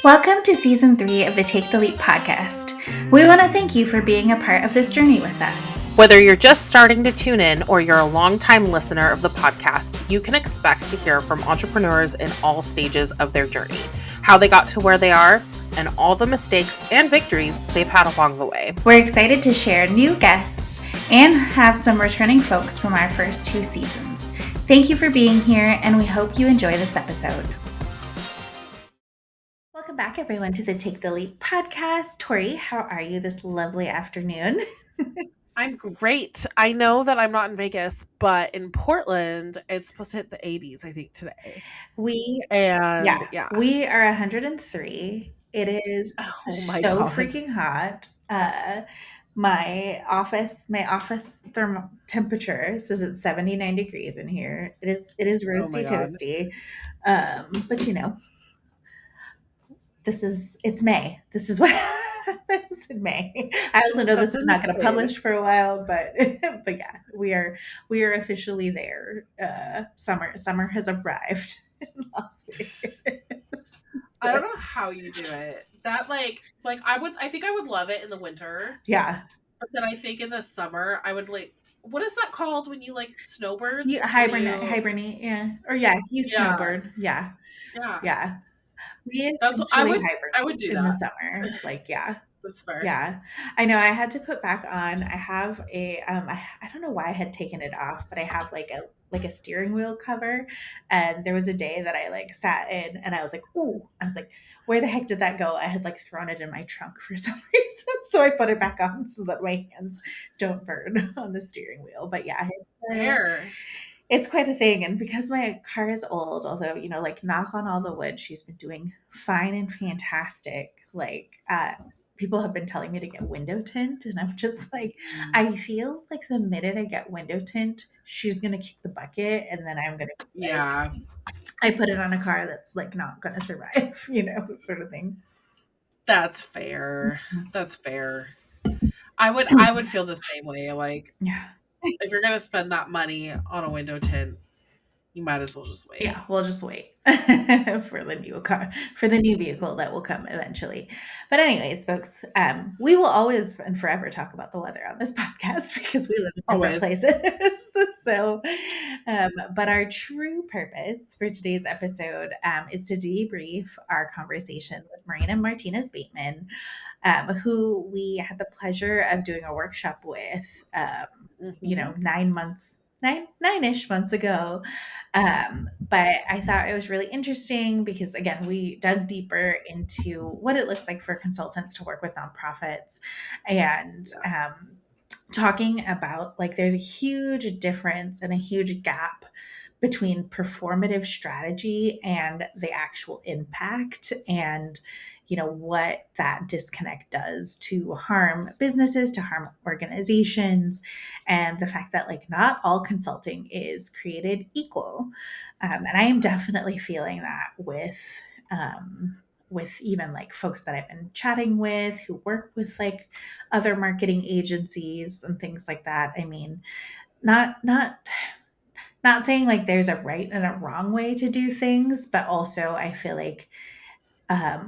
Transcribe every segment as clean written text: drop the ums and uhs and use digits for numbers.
Welcome to Season 3 of the Take the Leap podcast. We want to thank you for being a part of this journey with us. Whether you're just starting to tune in or you're a longtime listener of the podcast, you can expect to hear from entrepreneurs in all stages of their journey, how they got to where they are, and all the mistakes and victories they've had along the way. We're excited to share new guests and have some returning folks from our first 2 seasons. Thank you for being here, and we hope you enjoy this episode. Welcome back, everyone, to the Take the Leap podcast. Tori, how are you this lovely afternoon? I'm great. I know that I'm not in Vegas, but in Portland, it's supposed to hit the 80s, I think, today. We And we are 103. It is oh my so God. freaking hot. My office thermal temperature says it's 79 degrees in here. It is Oh my roasty God. toasty. But it's May. This is what happens in May. I also know this is not going to publish for a while, but yeah, we are officially there. Summer has arrived in Las Vegas. I don't know how you do it. That I think I would love it in the winter. Yeah. But then I think in the summer I would what is that called when you snowbirds? You hibernate, yeah. Or you snowbird. Yeah. Yeah. Yeah. We essentially I would do in that. the summer. That's fair. Yeah. I know I had to put back on. I have I don't know why I had taken it off, but I have a steering wheel cover, and there was a day that I sat in and I was like, "Ooh." I was like, "Where the heck did that go?" I had thrown it in my trunk for some reason. So I put it back on so that my hands don't burn on the steering wheel. But yeah, it's quite a thing. And because my car is old, although, knock on all the wood, she's been doing fine and fantastic. People have been telling me to get window tint. And I'm just I feel like the minute I get window tint, she's going to kick the bucket. And then I'm going to, I put it on a car that's not going to survive, sort of thing. That's fair. That's fair. I would feel the same way. Yeah. If you're gonna spend that money on a window tint, you might as well just wait. Yeah, we'll just wait for the new car, for the new vehicle that will come eventually. But anyways, folks, we will always and forever talk about the weather on this podcast because we live in different places. So, but our true purpose for today's episode is to debrief our conversation with Marina Martinez-Bateman, who we had the pleasure of doing a workshop with, 9-ish months ago. But I thought it was really interesting because, again, we dug deeper into what it looks like for consultants to work with nonprofits, and talking about there's a huge difference and a huge gap between performative strategy and the actual impact, and what that disconnect does to harm businesses, to harm organizations, and the fact that not all consulting is created equal. And I am definitely feeling that with even folks that I've been chatting with who work with other marketing agencies and things like that. I mean, not saying there's a right and a wrong way to do things, but also I feel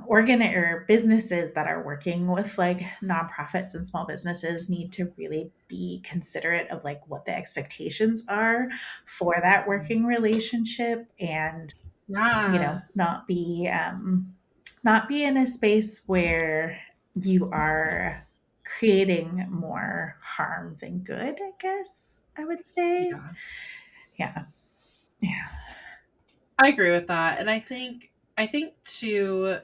or businesses that are working with nonprofits and small businesses need to really be considerate of what the expectations are for that working relationship, and not be in a space where you are creating more harm than good, I guess I would say. Yeah. I agree with that. And I think too,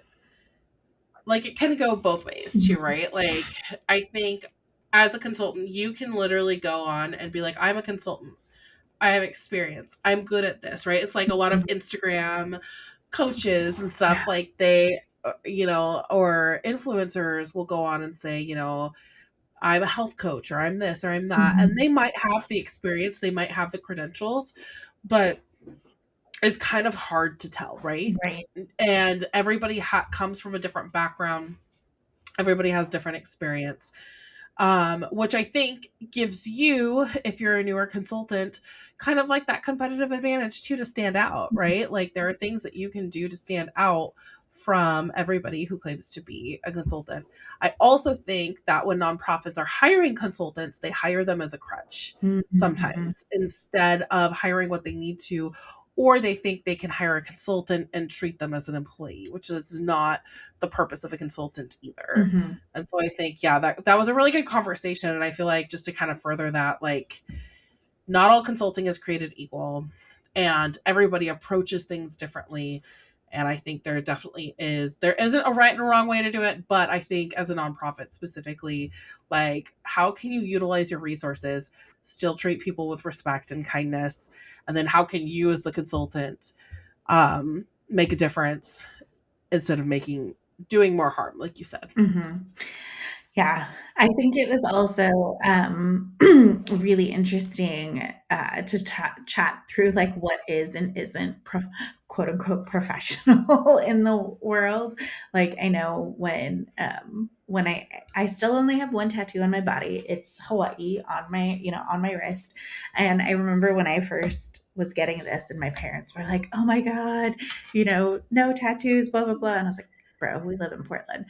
it can go both ways too, right? I think as a consultant, you can literally go on and be like, I'm a consultant. I have experience. I'm good at this, right? It's a lot of Instagram coaches and stuff, they, or influencers will go on and say, I'm a health coach, or I'm this, or I'm that. Mm-hmm. And they might have the experience, they might have the credentials, but it's kind of hard to tell, right? Right. And everybody comes from a different background. Everybody has different experience. which I think gives you, if you're a newer consultant, kind of like that competitive advantage too to stand out, right? Like there are things that you can do to stand out from everybody who claims to be a consultant. I also think that when nonprofits are hiring consultants, they hire them as a crutch Mhm. sometimes instead of hiring what they need to, or they think they can hire a consultant and treat them as an employee, which is not the purpose of a consultant either. Mhm. And so I think, yeah, that was a really good conversation. And I feel like just to kind of further that, like, not all consulting is created equal and everybody approaches things differently. And I think there isn't a right and a wrong way to do it. But I think as a nonprofit specifically, like, how can you utilize your resources, still treat people with respect and kindness? And then how can you as the consultant make a difference instead of doing more harm, like you said? Mhm. Yeah, I think it was also, really interesting, to chat through, like, what is and isn't quote, unquote, "professional" in the world. Like, I know when I still only have 1 tattoo on my body. It's Hawaii on my on my wrist, and I remember when I first was getting this and my parents were like, "Oh my god, no tattoos, blah, blah, blah," and I was like, "Bro, we live in Portland."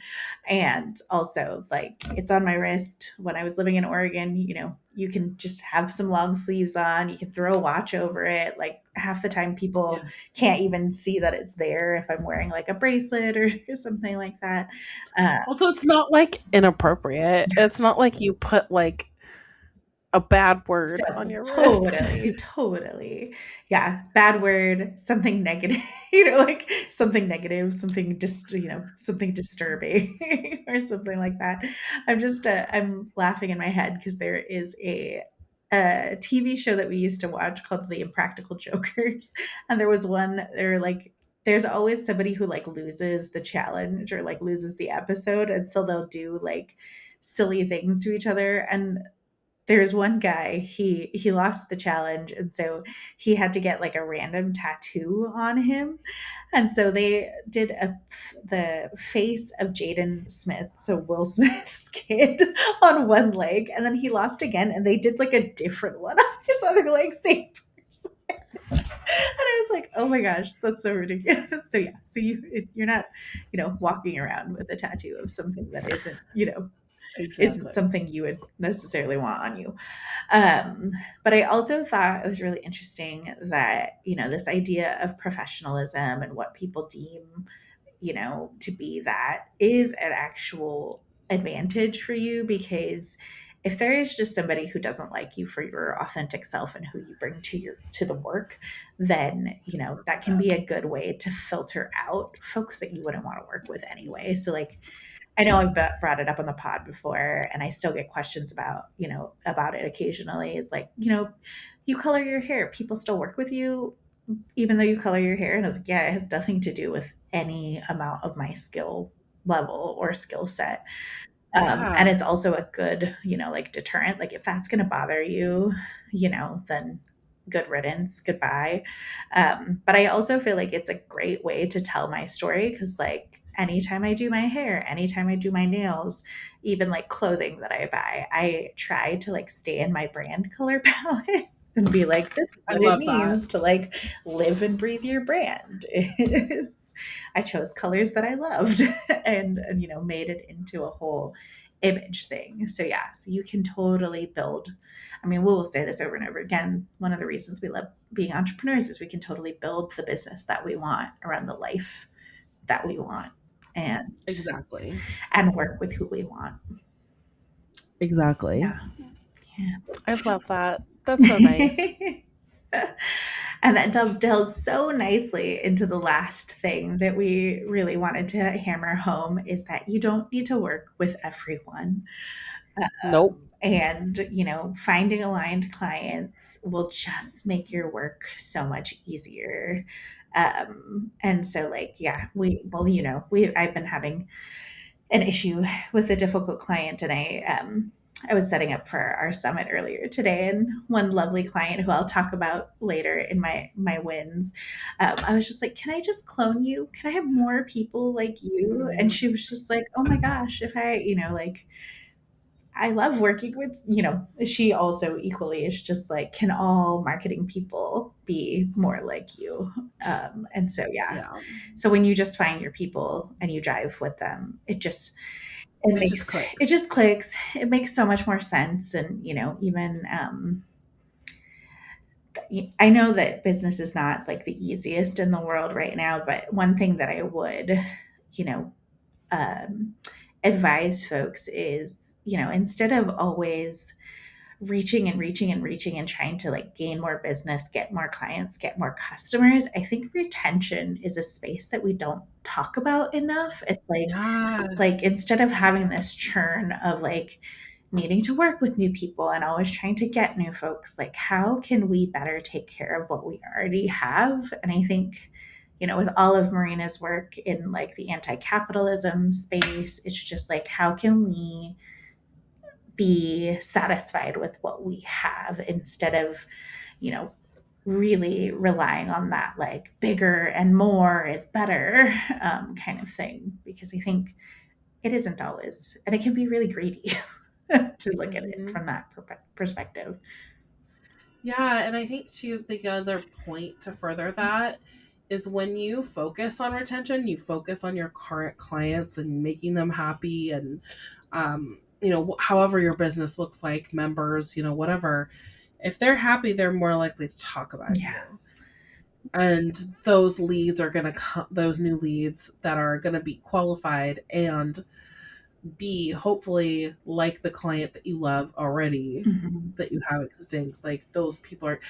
And also, like, it's on my wrist. When I was living in Oregon, you can just have some long sleeves on. You can throw a watch over it. Like, half the time, people Yeah. can't even see that it's there if I'm wearing like a bracelet or something like that. Uh, Also, it's not like inappropriate. It's not like you put like a bad so word on your wrist. totally, totally. Yeah. Bad word, something negative, like something negative, something disturbing or something like that. I'm laughing in my head because there is a TV show that we used to watch called The Impractical Jokers. And there was one, they're like, there's always somebody who like loses the challenge or like loses the episode. And so they'll do like silly things to each other. And there's one guy, he lost the challenge, and so he had to get like a random tattoo on him. And so they did the face of Jaden Smith, so Will Smith's kid, on one leg, and then he lost again, and they did like a different one on his other leg, same person. And I was like, oh my gosh, that's so ridiculous. So yeah, so you're not, walking around with a tattoo of something that isn't Exactly. something you would necessarily want on you. But I also thought it was really interesting that, this idea of professionalism and what people deem, to be that is an actual advantage for you, because if there is just somebody who doesn't like you for your authentic self and who you bring to the work, then that can be a good way to filter out folks that you wouldn't want to work with anyway. So like, I know I brought it up on the pod before, and I still get questions about it occasionally. Is like, you color your hair, people still work with you even though you color your hair. And I was like, yeah, it has nothing to do with any amount of my skill level or skill set. And Yeah. it's also a good, like deterrent. Like if that's going to bother you, then good riddance, goodbye. But I also feel like it's a great way to tell my story because, like, anytime I do my hair, anytime I do my nails, even like clothing that I buy, I try to like stay in my brand color palette and be like, this is I what it love that. means to like live and breathe your brand. I chose colors that I loved and made it into a whole image thing. So yeah, so you can totally build. I mean, we will say this over and over again. One of the reasons we love being entrepreneurs is we can totally build the business that we want around the life that we want and Exactly. work with who we want. Exactly. Yeah. I love that. That's so nice. Yeah. And that dovetails so nicely into the last thing that we really wanted to hammer home is that you don't need to work with everyone. Nope. And finding aligned clients will just make your work so much easier. And so like, yeah, I've been having an issue with a difficult client, and I was setting up for our summit earlier today, and one lovely client who I'll talk about later in my wins, I was just like, can I just clone you? Can I have more people like you? And Mhm. she was just like, oh my gosh, if I like, I love working with, she also equally is just like, can all marketing people be more like you? And so, yeah. Yeah. So when you just find your people and you drive with them, It just it clicks. just clicks. It makes so much more sense. And, even, I know that business is not like the easiest in the world right now, but one thing that I would, you know, um, advise folks is, instead of always reaching and reaching and reaching and trying to like gain more business, get more clients, get more customers, I think retention is a space that we don't talk about enough. It's Yeah. like instead of having this churn of like needing to work with new people and always trying to get new folks, like how can we better take care of what we already have? And I think, with all of Marina's work in like the anti-capitalism space, it's just like how can we be satisfied with what we have instead of, you know, really relying on that like bigger and more is better kind of thing, because I think it isn't always, and it can be really greedy to look at it Hmm. from that perspective. Yeah, and I think too the other point to further that is when you focus on retention, you focus on your current clients and making them happy and however your business looks like, members, whatever. If they're happy, they're more likely to talk about Yeah. you. And those leads are going to come, those new leads that are going to be qualified and be hopefully like the client that you love already, Mhm. that you have existing, like those people are.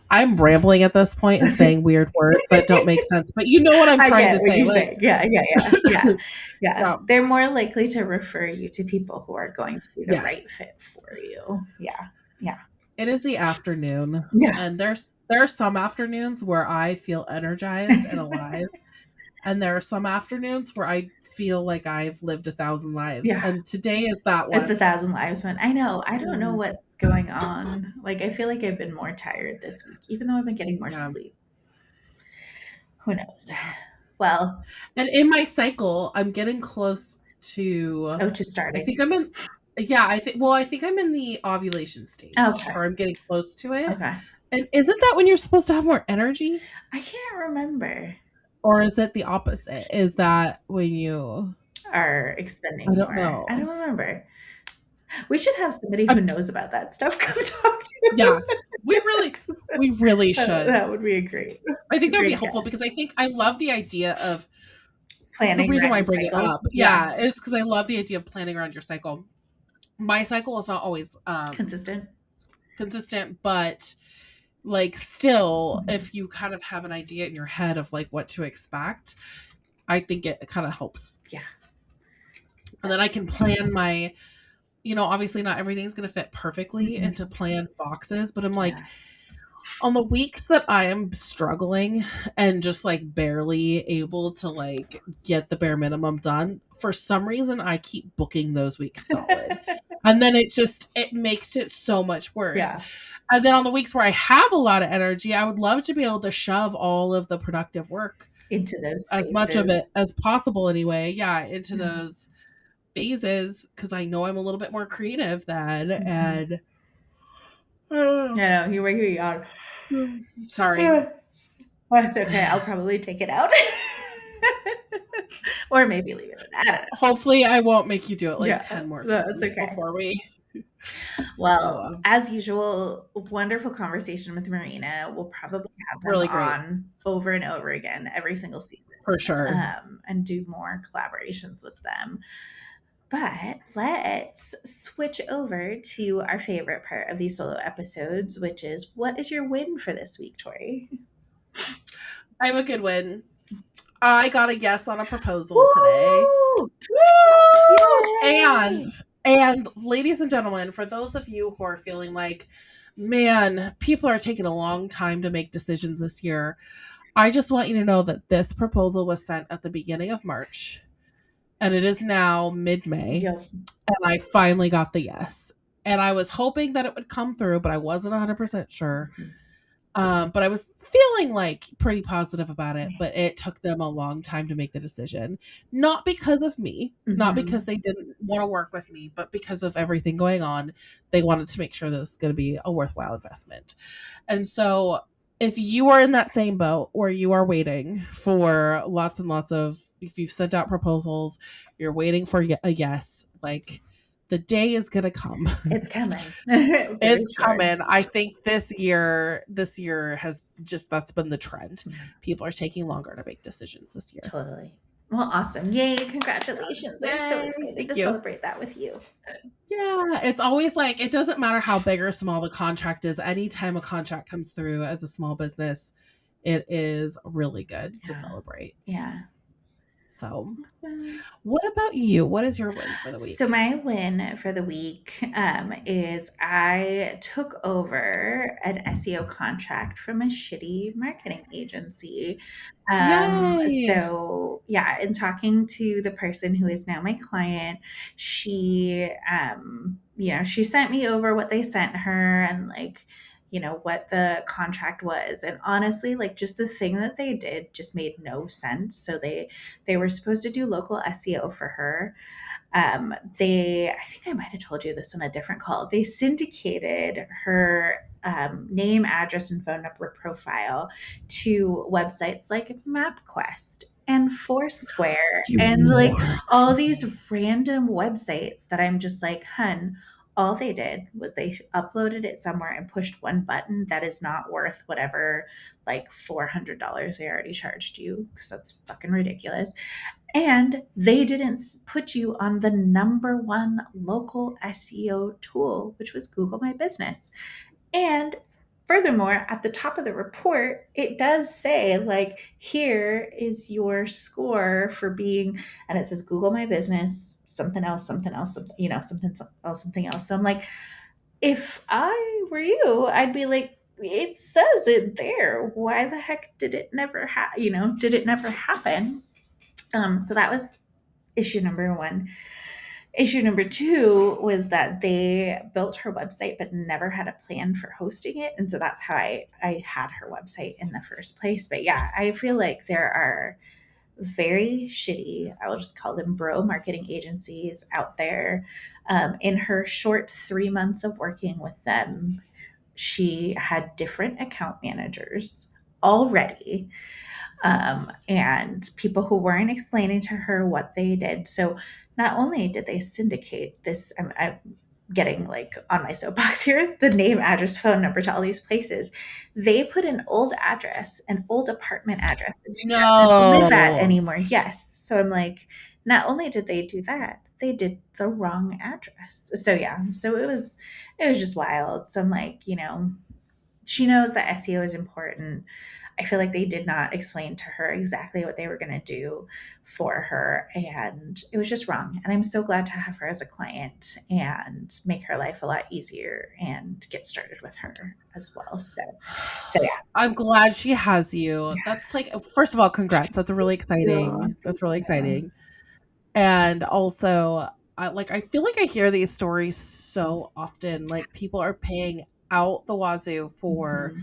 I'm rambling at this point and saying weird words that don't make sense, but you know what I'm I trying get to what say. you're Like, saying. Yeah, yeah, yeah, yeah, yeah. yeah, They're more likely to refer you to people who are going to be the right yes, fit for you. Yeah, yeah, it is the afternoon, yeah. and there are some afternoons where I feel energized and alive, and there are some afternoons where I feel like I've lived 1,000 lives, Yeah, and today is that it's the one. thousand lives one. I know. I don't know Mhm. what's going on. Like, I feel like I've been more tired this week, even though I've been getting more Yeah, sleep. Who knows? yeah. Well, And in my cycle, I'm getting close to. oh, to I starting. think I'm in. Yeah, I think. Well, I think I'm in the ovulation stage, Okay. or I'm getting close to it. Okay. And isn't that when you're supposed to have more energy, I can't remember. or is it the opposite? Is that when you? Are I expending don't more. I don't know. remember. We should have somebody I, who knows about that stuff come talk yeah, to we really, us. we really should. That would be I a think that would be great helpful guess. because I think I love the idea of the Planning reason around why I your bring it cycle. up. Yeah. Yeah, is because I love the idea of planning around your cycle. My cycle is not always Consistent. consistent, but like still, Mhm. if you kind of have an idea in your head of like what to expect, I think it kind of helps. Yeah. And then I can plan my, obviously not everything's going to fit perfectly Mhm. into planned boxes, but I'm like, Yeah. on the weeks that I am struggling and just like barely able to like get the bare minimum done, for some reason I keep booking those weeks solid. And then it makes it so much worse. Yeah. And then on the weeks where I have a lot of energy, I would love to be able to shove all of the productive work, Into those as much of it phases. as possible anyway, yeah, into Yeah. those phases because I know I'm a little bit more creative then. Mhm. And I know. You're making me yawn. sorry. That's okay. I'll probably take it out. Or maybe leave it in. I don't know. Hopefully, I won't make you do it like Yeah. 10 more No, it's times okay. before we. Oh, Well, as usual, wonderful conversation with Marina. We'll probably have them really great. on over and over again every single season, For sure. and do more collaborations with them. But let's switch over to our favorite part of these solo episodes, which is what is your win for this week, Tori? I have a good win. I got a yes on a proposal today. Woo! Woo! And Yay! ladies and gentlemen, for those of you who are feeling like, man, people are taking a long time to make decisions this year, I just want you to know that this proposal was sent at the beginning of March, and it is now mid-May, Yep. and I finally got the yes. And I was hoping that it would come through, but I wasn't 100% sure. But I was feeling like pretty positive about it, but Nice. it took them a long time to make the decision. Not because of me, not because Mhm. they didn't want to work with me, but because of everything going on. They wanted to make sure this was going to be a worthwhile investment. And so, if you are in that same boat or you are waiting for lots and lots of, if you've sent out proposals, you're waiting for a yes, like the day is going to come. It's coming. It's Very sure. coming. I think this year has just, that's been the trend. Yeah, People are taking longer to make decisions this year. totally. Well, awesome. Yay, congratulations. I'm so Yay. excited Thank to you. celebrate that with you. Yeah, it's always like, it doesn't matter how big or small the contract is. Anytime a contract comes through as a small business, it is really good to Yeah. celebrate. Yeah. So, Awesome. what about you? What is your win for the So week? my win for the week is I took over an SEO contract from a shitty marketing agency. Yay! So yeah, in talking to the person who is now my client, she sent me over what they sent her and like, what the contract was. And honestly, like just the thing that they did just made no sense. So they were supposed to do local SEO for her. I think I might have told you this in a different call. They syndicated her name, address, and phone number profile to websites like MapQuest and Foursquare You and like are all these funny. random websites that I'm just like, hun, all they did was they uploaded it somewhere and pushed one button that is not worth whatever like $400 they already charged you because that's fucking ridiculous. And they didn't put you on the number one local SEO tool, which was Google My Business. And furthermore, at the top of the report, it does say, like, here is your score for being, and it says Google My Business, something else, something else, something else. So I'm like, if I were you, I'd be like, it says it there. Why the heck did it never did it never happen? So that was issue number one. Issue number two was that they built her website but never had a plan for hosting it. And so that's how I had her website in the first place. But yeah, I feel like there are very shitty, I'll just call them bro marketing agencies out there. In her short 3 months of working with them, she had different account managers already, and people who weren't explaining to her what they did. So not only did they syndicate this, I'm getting like on my soapbox here, the name, address, phone number to all these places, they put an old address, an old apartment address that she doesn't live at No. anymore. Yes. So I'm like, not only did they do that, they did the wrong address. So yeah, so it was just wild. So I'm like, she knows that SEO is important. I feel like they did not explain to her exactly what they were going to do for her. And it was just wrong. And I'm so glad to have her as a client and make her life a lot easier and get started with her as well. So yeah. I'm glad she has you. That's like, first of all, congrats. That's a really Thank exciting. That's really you. exciting. And also, I feel like I hear these stories so often. Like people are paying out the wazoo for Mhm.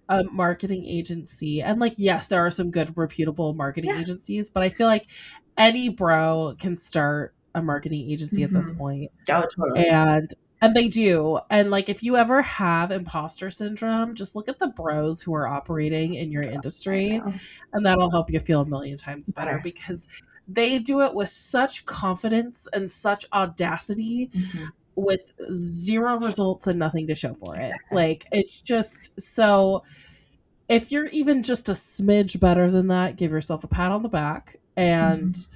a marketing agency. And like, yes, there are some good reputable marketing Yeah. agencies, but I feel like any bro can start a marketing agency at this Mhm. point. Oh, totally. And they do. And like if you ever have imposter syndrome, just look at the bros who are operating in your I industry, know. and that'll help you feel a million times better Better. because they do it with such confidence and such audacity Mhm. with zero results and nothing to show for it. Exactly. Like it's just so, if you're even just a smidge better than that, give yourself a pat on the back and Mhm.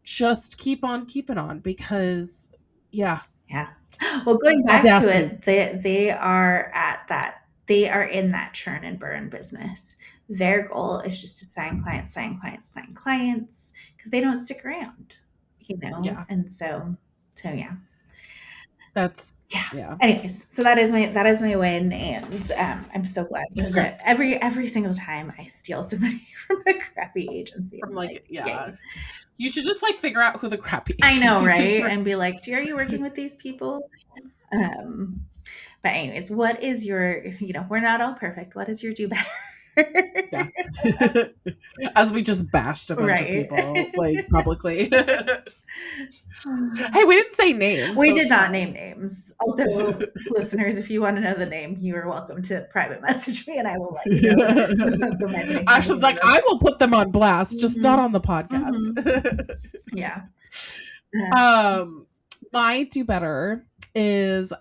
just keep on keeping on because yeah, Yeah. Well, going back to audacity. it, they are in that churn and burn business. Their goal is just to sign clients, sign clients, sign clients because they don't stick around, Yeah. and so yeah. That's Yeah. yeah. Anyways, so that is my win, and I'm so glad because Congrats. every single time I steal somebody from a crappy agency, From I'm like, like, yeah. yay. You should just like figure out who the crappy I know, agencies right? are. And be like, are you working with these people? Um, But anyways, what is your, we're not all perfect. What is your do better? Yeah. As we just bashed a bunch of Right. people, like, publicly. Hey, we didn't say names, We so did it's not fine. name names. Also, listeners, if you want to know the name, you are welcome to private message me and I will let you know the name of the Ashley's like, individual. I will put them on blast, just not Mhm. on the podcast. Mhm. Yeah. Uh, um, my do better is,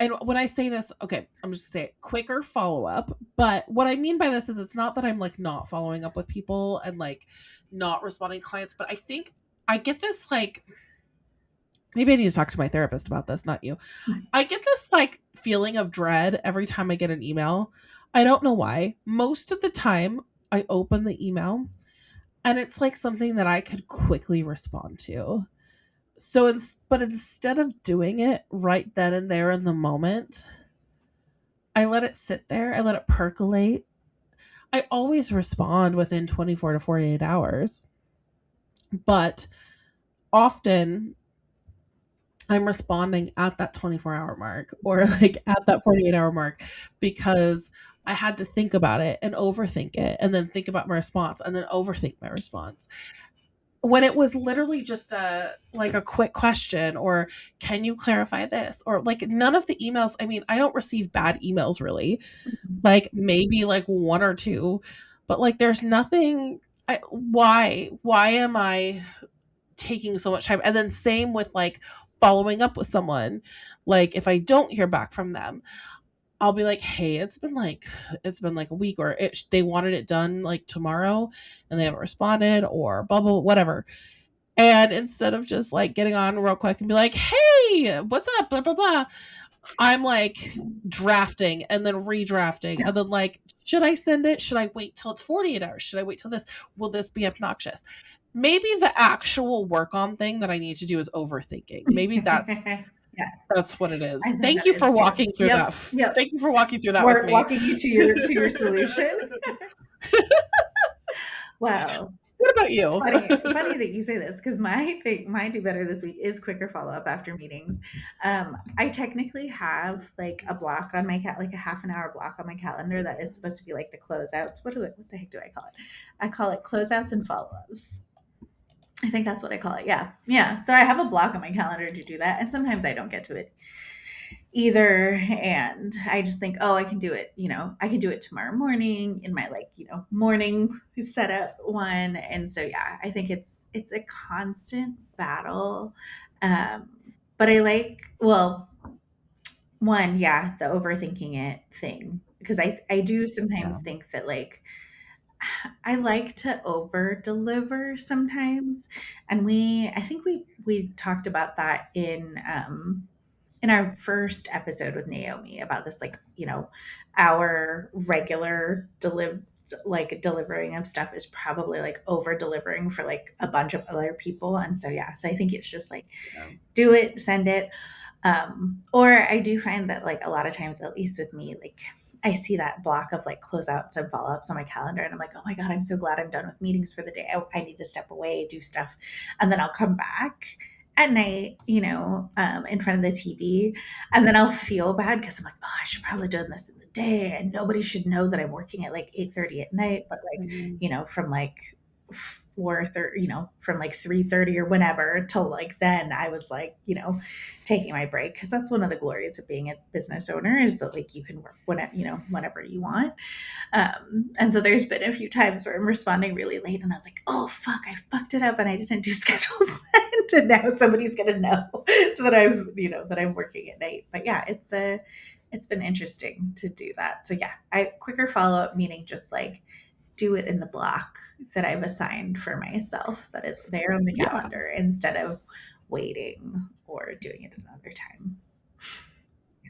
and when I say this, okay, I'm just gonna say it, quicker follow up. But what I mean by this is it's not that I'm like not following up with people and like not responding to clients, but I think I get this like, maybe I need to talk to my therapist about this, not you. I get this like feeling of dread every time I get an email. I don't know why. Most of the time I open the email and it's like something that I could quickly respond to. So but instead of doing it right then and there in the moment, I let it sit there. I let it percolate. I always respond within 24 to 48 hours, but often I'm responding at that 24-hour mark or like at that 48-hour mark because I had to think about it and overthink it and then think about my response and then overthink my response. When it was literally just a quick question or can you clarify this or like none of the emails, I mean, I don't receive bad emails really, like maybe like one or two, but like there's nothing. Why am I taking so much time? And then same with like following up with someone, like if I don't hear back from them, I'll be like, hey, it's been like a week, or they wanted it done like tomorrow and they haven't responded, or blah blah whatever. And instead of just like getting on real quick and be like, hey, what's up, blah blah blah, I'm like drafting and then redrafting and then like, should I send it? Should I wait till it's 48 hours? Should I wait till this? Will this be obnoxious? Maybe the actual work on thing that I need to do is overthinking. Maybe that's yes, that's what it I is. think Thank that you for is too. walking through that. Yep. Yep. Thank you for walking through that with We're me. walking you to your solution. Well, What about you? funny that you say this because my do better this week is quicker follow up after meetings. I technically have like a block on my like a half an hour block on my calendar that is supposed to be like the closeouts. What the heck do I call it? I call it closeouts and follow ups. I think that's what I call it. Yeah, yeah. So I have a block on my calendar to do that, and sometimes I don't get to it either, and I just think, oh, I can do it, I can do it tomorrow morning in my like, morning setup one. And so yeah, I think it's a constant battle. um but I like, well, one, yeah, the overthinking it thing, because I do Yeah. sometimes think that like I like to over deliver sometimes. And I think we talked about that in our first episode with Naomi about this, like, our regular delivering of stuff is probably like over delivering for like a bunch of other people. And so yeah, so I think it's just like Yeah. do it, send it. Or I do find that like a lot of times, at least with me, like I see that block of like closeouts and follow ups on my calendar, and I'm like, oh my God, I'm so glad I'm done with meetings for the day. I need to step away, do stuff. And then I'll come back at night, in front of the TV. And then I'll feel bad because I'm like, oh, I should probably done this in the day. And nobody should know that I'm working at like 8:30 at night. But like, Mhm. from like 4:30, from like 3:30 or whenever till like then I was like, taking my break, because that's one of the glories of being a business owner is that like you can work whenever you want. And so there's been a few times where I'm responding really late and I was like, oh fuck, I fucked it up and I didn't do schedules. And now somebody's gonna know that I'm working at night. But yeah, it's been interesting to do that. So yeah, I quicker follow up, meaning just like do it in the block that I've assigned for myself that is there on the Yeah. calendar instead of waiting or doing it another time.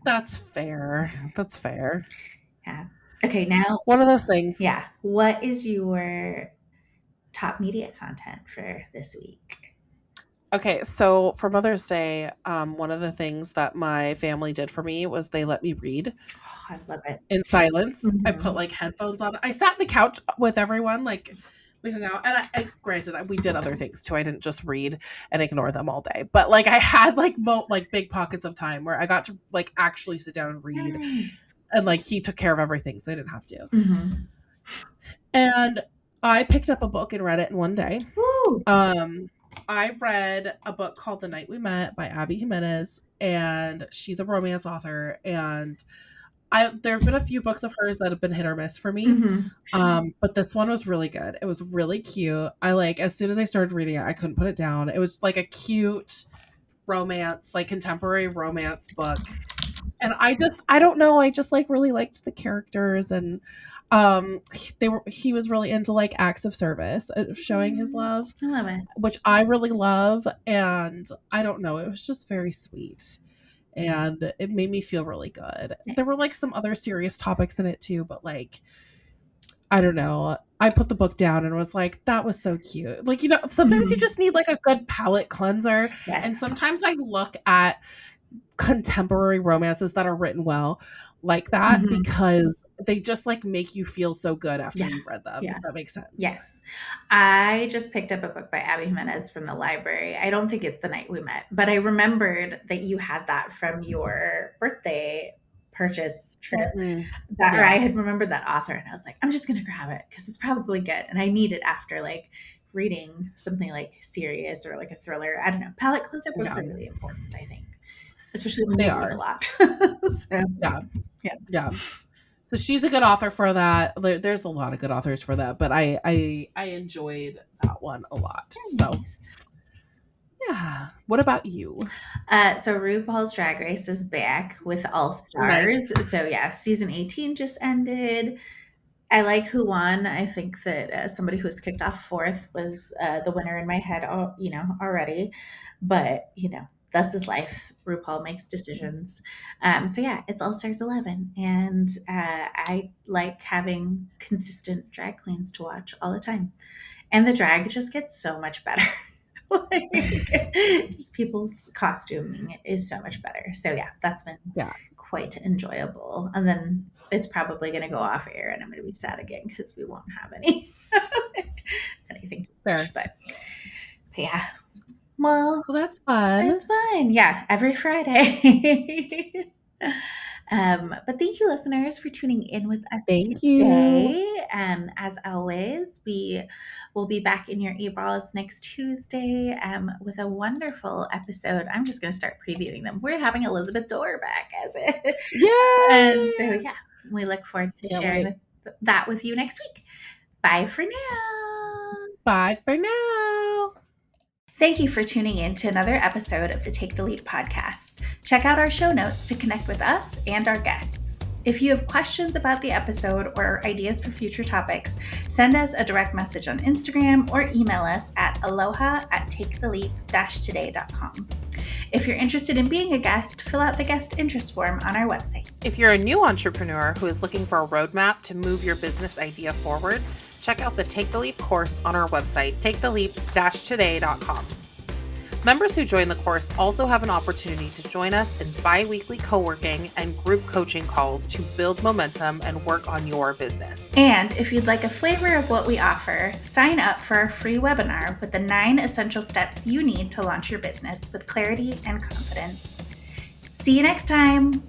That's fair. That's fair. Yeah. Okay, now, One of those things. yeah, what is your top media content for this week? Okay, so for Mother's Day, one of the things that my family did for me was they let me read Oh, I love it. in silence. I put Mhm. like headphones on. I sat on the couch with everyone, like we hung out, and granted, we did other things too. I didn't just read and ignore them all day, but like I had like like big pockets of time where I got to like actually sit down and read, Nice. and like he took care of everything, so I didn't have to. Mm-hmm. And I picked up a book and read it in one day. Woo. I read a book called The Night We Met by Abby Jimenez, and she's a romance author. And there have been a few books of hers that have been hit or miss for me. Mm-hmm. But this one was really good. It was really cute. I like, as soon as I started reading it, I couldn't put it down. It was like a cute romance, like contemporary romance book. And I don't know, I just like really liked the characters, and he was really into like acts of service, showing his love, I love it. which I really love. And I don't know, it was just very sweet, and it made me feel really good. There were like some other serious topics in it too, but like, I don't know, I put the book down and was like, that was so cute. Like, sometimes you just need like a good palate cleanser. Yes. And sometimes I look at contemporary romances that are written well like that, because they just like make you feel so good after you've read them. If that makes sense. Yes. I just picked up a book by Abby Jimenez from the library. I don't think it's The Night We Met, but I remembered that you had that from your birthday purchase trip. Or I had remembered that author, and I was like, I'm just gonna grab it because it's probably good, and I need it after like reading something like serious or like a thriller. I don't know. Palate cleanser books are really important, I think, especially when they read a lot. So, yeah. So she's a good author for that. There's a lot of good authors for that, but I enjoyed that one a lot. So yeah. What about you? So RuPaul's Drag Race is back with All Stars. Nice. So yeah, season 18 just ended. I like who won. I think that somebody who was kicked off fourth was the winner in my head, already. But that's his life. RuPaul makes decisions. So yeah, it's All Stars 11, and I like having consistent drag queens to watch all the time, and the drag just gets so much better. Like, just people's costuming is so much better. So yeah, that's been quite enjoyable. And then it's probably going to go off air, and I'm going to be sad again because we won't have anything to watch. But yeah. Well, that's fun. It's fun. Yeah, every Friday. But thank you, listeners, for tuning in with us today. As always, we will be back in your e-balls next Tuesday with a wonderful episode. I'm just going to start previewing them. We're having Elizabeth Dorr back as it. Yeah. So yeah, we look forward to sharing that with you next week. Bye for now. Bye for now. Thank you for tuning in to another episode of the Take the Leap podcast. Check out our show notes to connect with us and our guests. If you have questions about the episode or ideas for future topics, send us a direct message on Instagram or email us at aloha@taketheleap-today.com. If you're interested in being a guest, fill out the guest interest form on our website. If you're a new entrepreneur who is looking for a roadmap to move your business idea forward, check out the Take the Leap course on our website, taketheleap-today.com. Members who join the course also have an opportunity to join us in bi-weekly co-working and group coaching calls to build momentum and work on your business. And if you'd like a flavor of what we offer, sign up for our free webinar with the 9 essential steps you need to launch your business with clarity and confidence. See you next time.